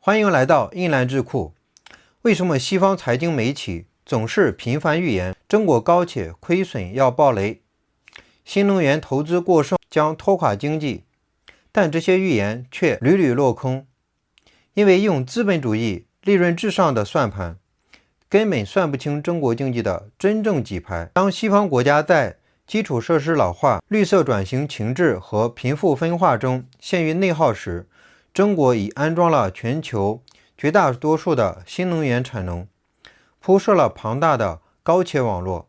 欢迎来到胤蓝智库。为什么西方财经媒体总是频繁预言中国高铁亏损要爆雷，新能源投资过剩将拖垮经济？但这些预言却屡屡落空，因为用资本主义利润至上的算盘，根本算不清中国经济的真正底牌。当西方国家在基础设施老化、绿色转型停滞和贫富分化中陷于内耗时，中国已安装了全球绝大多数的新能源产能，铺设了庞大的高铁网络，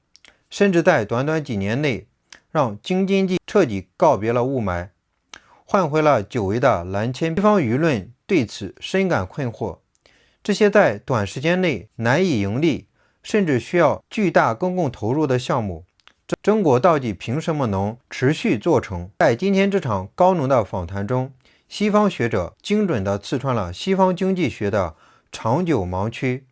甚至在短短几年内让京津冀彻底告别了雾霾，换回了久违的蓝天。西方舆论对此深感困惑，这些在短时间内难以盈利，甚至需要巨大公共投入的项目，中国到底凭什么能持续做成？在今天这场高能的访谈中，西方学者精准地刺穿了西方经济学的长久盲区。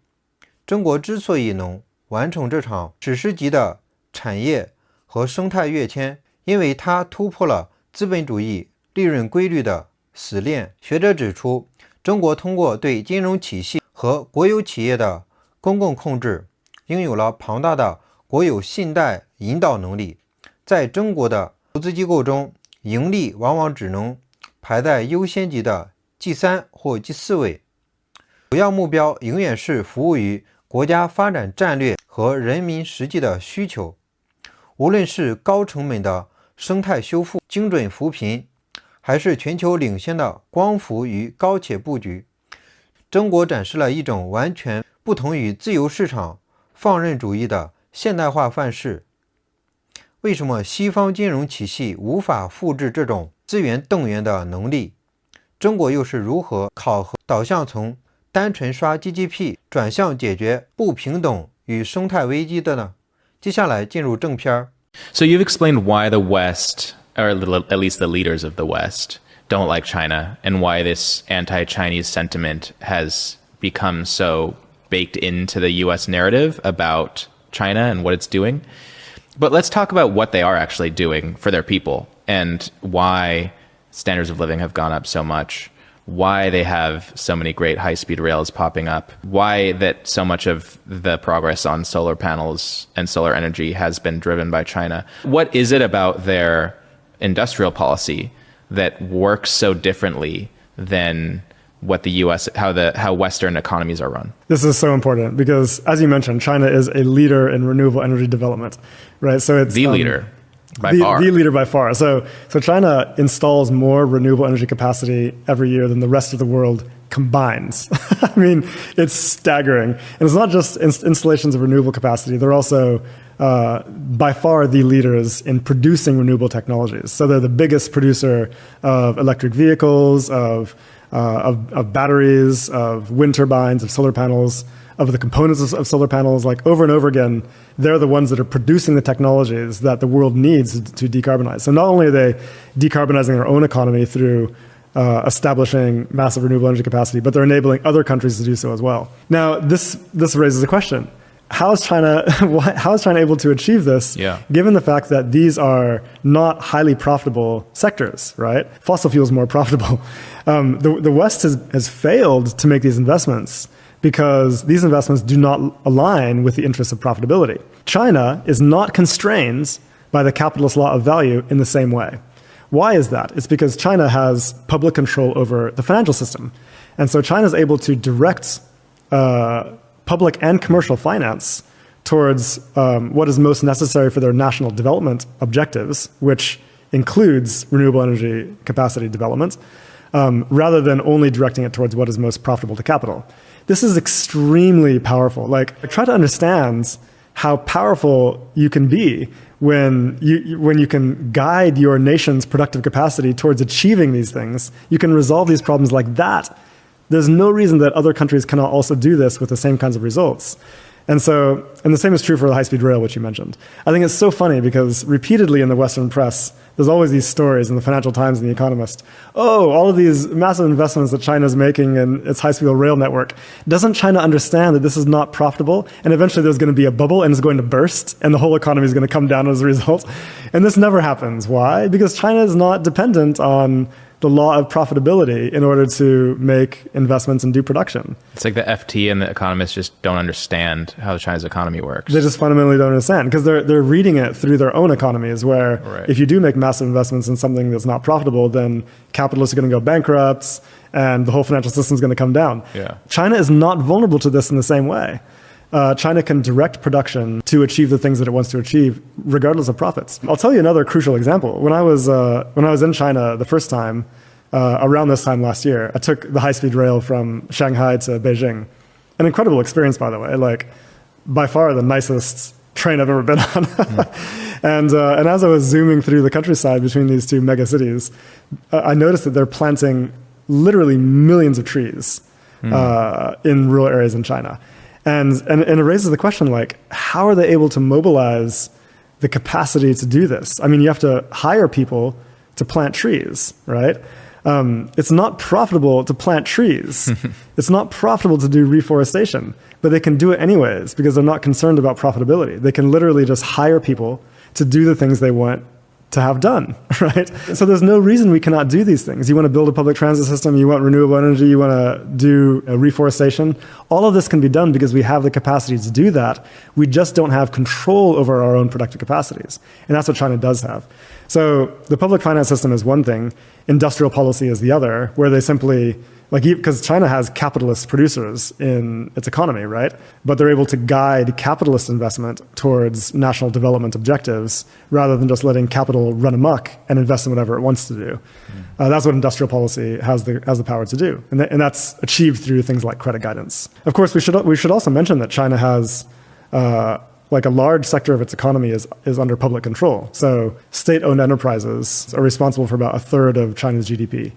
中国之所以能完成这场史诗级的产业和生态跃迁，因为它突破了资本主义利润规律的死链。学者指出，中国通过对金融体系和国有企业的公共控制，拥有了庞大的国有信贷引导能力。在中国的投资机构中，盈利往往只能排在优先级的第3或第4位，主要目标永远是服务于国家发展战略和人民实际的需求。无论是高成本的生态修复、精准扶贫，还是全球领先的光伏与高铁布局，中国展示了一种完全不同于自由市场放任主义的现代化范式。为什么西方金融体系无法复制这种资源动员的能力？中国又是如何考核导向从单纯刷 GDP 转向解决不平等与生态危机的呢？接下来进入正片。 So you've explained why the West, or at least the leaders of the West, don't like China, and why this anti-Chinese sentiment has become so baked into the US narrative about China and what it's doing. But let's talk about what they are actually doing for their people and why standards of living have gone up so much, why they have so many great high-speed rails popping up, why that so much of the progress on solar panels and solar energy has been driven by China. What is it about their industrial policy that works so differently than what the US, how Western economies are run? This is so important because, as you mentioned, China is a leader in renewable energy development, right? So it's the leader by far. The leader by far. So China installs more renewable energy capacity every year than the rest of the world combines. I mean, it's staggering. And it's not just installations of renewable capacity. They're also by far the leaders in producing renewable technologies. So they're the biggest producer of electric vehicles, of batteries, of wind turbines, of solar panels, of the components of solar panels. Like over and over again, they're the ones that are producing the technologies that the world needs to decarbonize. So not only are they decarbonizing their own economy through establishing massive renewable energy capacity, but they're enabling other countries to do so as well. Now, this raises a question. How is China able to achieve this, given the fact that these are not highly profitable sectors, right? Fossil fuel is more profitable. The West has failed to make these investments because these investments do not align with the interests of profitability. China is not constrained by the capitalist law of value in the same way. Why is that? It's because China has public control over the financial system. And so China is able to direct public and commercial finance towards what is most necessary for their national development objectives, which includes renewable energy capacity development, rather than only directing it towards what is most profitable to capital. This is extremely powerful. Like, try to understand how powerful you can be when you can guide your nation's productive capacity towards achieving these things. You can resolve these problems like that. There's no reason that other countries cannot also do this with the same kinds of results. And the same is true for the high-speed rail, which you mentioned. I think it's so funny because repeatedly in the Western press, there's always these stories in the Financial Times and the Economist. Oh, all of these massive investments that China's making in its high-speed rail network. Doesn't China understand that this is not profitable? And eventually there's going to be a bubble and it's going to burst and the whole economy is going to come down as a result. And this never happens. Why? Because China is not dependent on the law of profitability in order to make investments and do production. It's like the FT and the economists just don't understand how China's economy works. They just fundamentally don't understand because they're reading it through their own economies where Right. if you do make massive investments in something that's not profitable, then capitalists are going to go bankrupt and the whole financial system is going to come down. Yeah. China is not vulnerable to this in the same way. China can direct production to achieve the things that it wants to achieve, regardless of profits. I'll tell you another crucial example. When I was in China the first time, around this time last year, I took the high-speed rail from Shanghai to Beijing. An incredible experience, by the way. Like, by far the nicest train I've ever been on. And as I was zooming through the countryside between these two mega cities, I noticed that they're planting literally millions of trees in rural areas in China. And it raises the question, like, how are they able to mobilize the capacity to do this? I mean, you have to hire people to plant trees, right? It's not profitable to plant trees. It's not profitable to do reforestation, but they can do it anyways because they're not concerned about profitability. They can literally just hire people to do the things they want to have done, right? So there's no reason we cannot do these things. You want to build a public transit system, you want renewable energy, you want to do reforestation. All of this can be done because we have the capacity to do that. We just don't have control over our own productive capacities. And that's what China does have. So the public finance system is one thing, industrial policy is the other, where they simply, like, because China has capitalist producers in its economy, right? But they're able to guide capitalist investment towards national development objectives rather than just letting capital run amok and invest in whatever it wants to do. That's what industrial policy has the power to do. And that's achieved through things like credit guidance. Of course, we should also mention that China has like a large sector of its economy is under public control. So state-owned enterprises are responsible for about a third of China's GDP.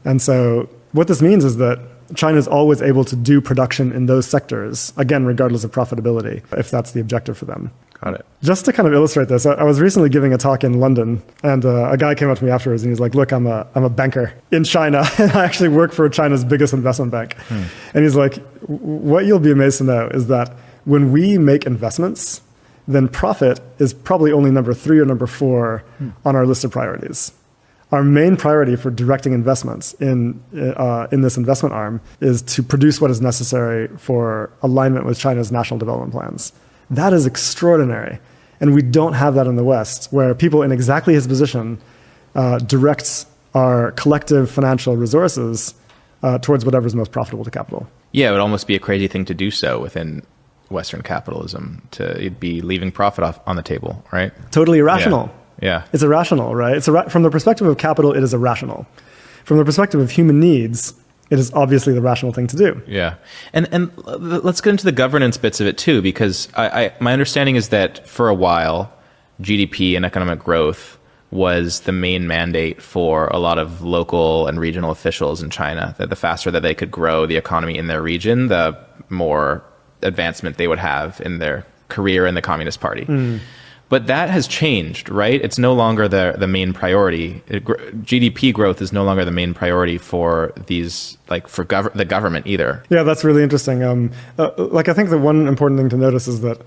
And so what this means is that China is always able to do production in those sectors, again, regardless of profitability, if that's the objective for them. Got it. Just to kind of illustrate this, I was recently giving a talk in London, and a guy came up to me afterwards, and he's like, "Look, I'm a banker in China, and I actually work for China's biggest investment bank." And he's like, "What you'll be amazed to know is that when we make investments, then profit is probably only number 3 or number 4 on our list of priorities. Our main priority for directing investments in this investment arm is to produce what is necessary for alignment with China's national development plans." That is extraordinary. And we don't have that in the West, where people in exactly his position direct our collective financial resources towards whatever is most profitable to capital. Yeah, it would almost be a crazy thing to do so within Western capitalism, to be leaving profit on the table, right? Totally irrational. Yeah. It's irrational, right? From the perspective of capital, it is irrational. From the perspective of human needs, it is obviously the rational thing to do. Yeah. And let's get into the governance bits of it too, because my understanding is that for a while, GDP and economic growth was the main mandate for a lot of local and regional officials in China, that the faster that they could grow the economy in their region, the more advancement they would have in their career in the Communist Party. But that has changed, right? It's no longer the main priority. GDP growth is no longer the main priority for these, like, for the government either. Yeah, that's really interesting. I think the one important thing to notice is that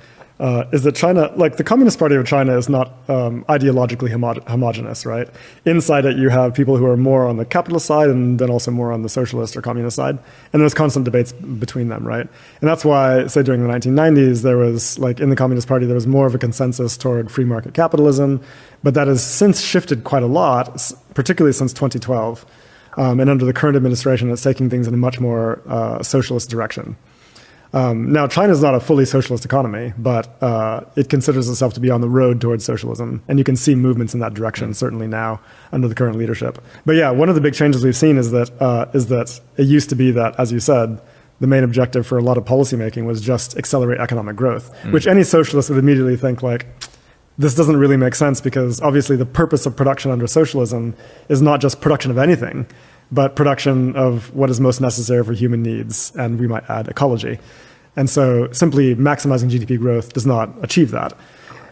China, like the Communist Party of China, is not ideologically homogenous, right? Inside it, you have people who are more on the capitalist side and then also more on the socialist or communist side. And there's constant debates between them, right? And that's why, say, during the 1990s, there was, like, in the Communist Party, there was more of a consensus toward free market capitalism. But that has since shifted quite a lot, particularly since 2012. And under the current administration, it's taking things in a much more socialist direction. Now, China is not a fully socialist economy, but it considers itself to be on the road towards socialism. And you can see movements in that direction, certainly now, under the current leadership. But yeah, one of the big changes we've seen is that it used to be that, as you said, the main objective for a lot of policymaking was just accelerate economic growth, which any socialist would immediately think, like, this doesn't really make sense because obviously the purpose of production under socialism is not just production of anything, but production of what is most necessary for human needs, and we might add ecology. And so simply maximizing GDP growth does not achieve that.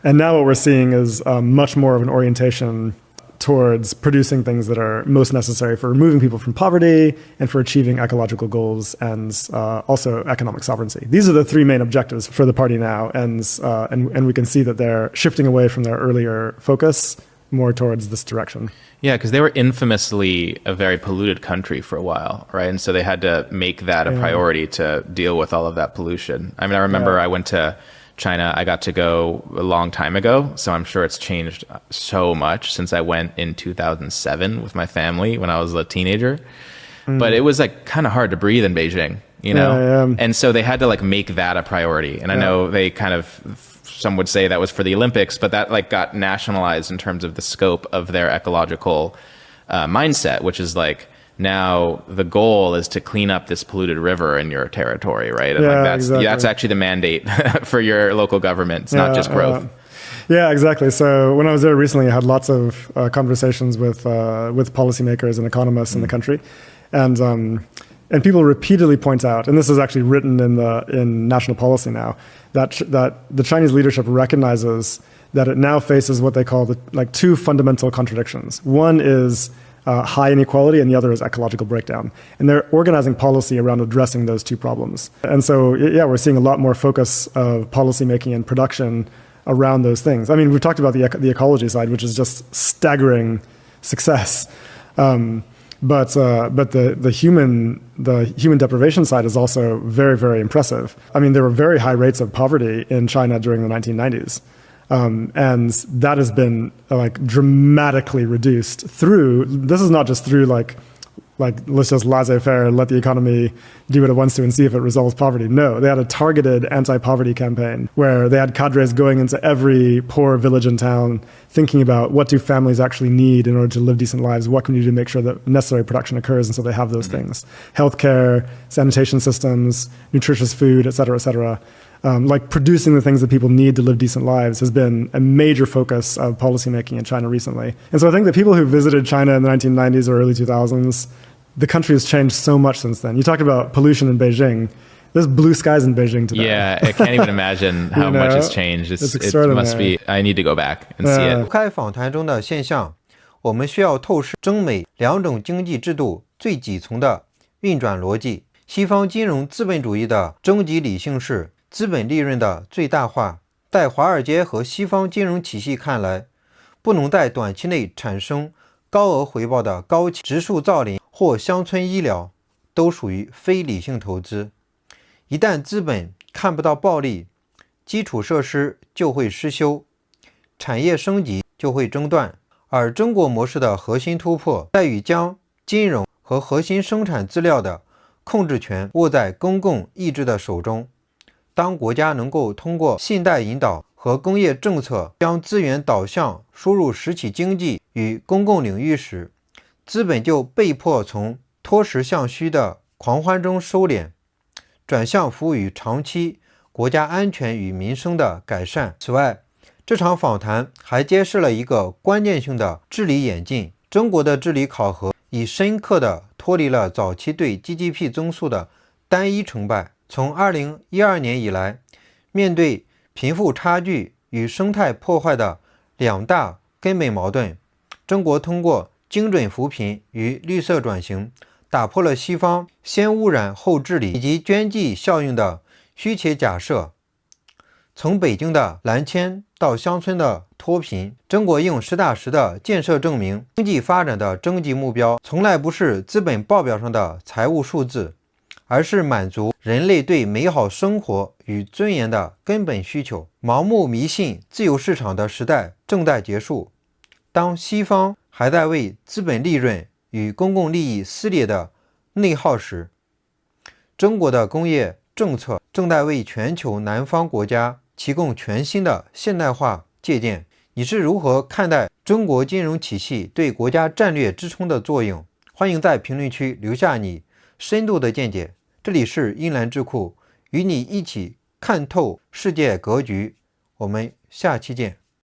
And now what we're seeing is much more of an orientation towards producing things that are most necessary for removing people from poverty and for achieving ecological goals and also economic sovereignty. These are the 3 main objectives for the party now, and we can see that they're shifting away from their earlier focus more towards this direction. Yeah, because they were infamously a very polluted country for a while, right? And so they had to make that a priority to deal with all of that pollution. I mean, I remember I went to China. I got to go a long time ago, so I'm sure it's changed so much since I went in 2007 with my family when I was a teenager. But it was like kind of hard to breathe in Beijing, you know? And so they had to like make that a priority. And I know they kind of, some would say that was for the Olympics, but that like got nationalized in terms of the scope of their ecological mindset, which is like, now the goal is to clean up this polluted river in your territory, right? And like that's actually the mandate for your local government. It's not just growth. Yeah, exactly. So when I was there recently, I had lots of conversations with policymakers and economists in the country, and people repeatedly point out, and this is actually written in national policy now, that the Chinese leadership recognizes that it now faces what they call two fundamental contradictions. One is high inequality, and the other is ecological breakdown. And they're organizing policy around addressing those two problems. And so, yeah, we're seeing a lot more focus of policymaking and production around those things. I mean, we've talked about the ecology side, which is just staggering success. But the human deprivation side is also very, very impressive. I mean, there were very high rates of poverty in China during the 1990s. And that has been dramatically reduced through, this is not just through like let's just laissez-faire and let the economy do what it wants to and see if it resolves poverty. No, they had a targeted anti-poverty campaign where they had cadres going into every poor village and town thinking about what do families actually need in order to live decent lives, what can we do to make sure that necessary production occurs, and so they have those things. Healthcare, sanitation systems, nutritious food, et cetera, et cetera. Producing the things that people need to live decent lives has been a major focus of policymaking in China recently. And so I think that people who visited China in the 1990s or early 2000s, the country has changed so much since then. You talked about pollution in Beijing. There's blue skies in Beijing today. Yeah, I can't even imagine how much has changed. It must be, I need to go back and see it. 公开访谈中的现象，我们需要透视中美两种经济制度最底层的运转逻辑。西方金融资本主义的终极理性是资本利润的最大化，在华尔街和西方金融体系看来，不能在短期内产生高额回报的高企植树造林或乡村医疗，都属于非理性投资。一旦资本看不到暴利，基础设施就会失修，产业升级就会中断。而中国模式的核心突破在于将金融和核心生产资料的控制权握在公共意志的手中。当国家能够通过信贷引导和工业政策将资源导向输入实体经济与公共领域时，资本就被迫从脱实向虚的狂欢中收敛，转向服务于长期国家安全与民生的改善。此外，这场访谈还揭示了一个关键性的治理演进。中国的治理考核已深刻地脱离了早期对 GDP 增速的单一成败。从2012年以来，面对贫富差距与生态破坏的两大根本矛盾，中国通过精准扶贫与绿色转型，打破了西方先污染后治理以及边际效应的虚假假设。从北京的蓝迁到乡村的脱贫，中国用实打实的建设证明，经济发展的终极目标从来不是资本报表上的财务数字，而是满足人类对美好生活与尊严的根本需求。盲目迷信自由市场的时代正在结束。当西方还在为资本利润与公共利益撕裂的内耗时，中国的工业政策正在为全球南方国家提供全新的现代化借鉴。你是如何看待中国金融体系对国家战略支撑的作用？欢迎在评论区留下你深度的见解。这里是胤蓝智库，与你一起看透世界格局。我们下期见。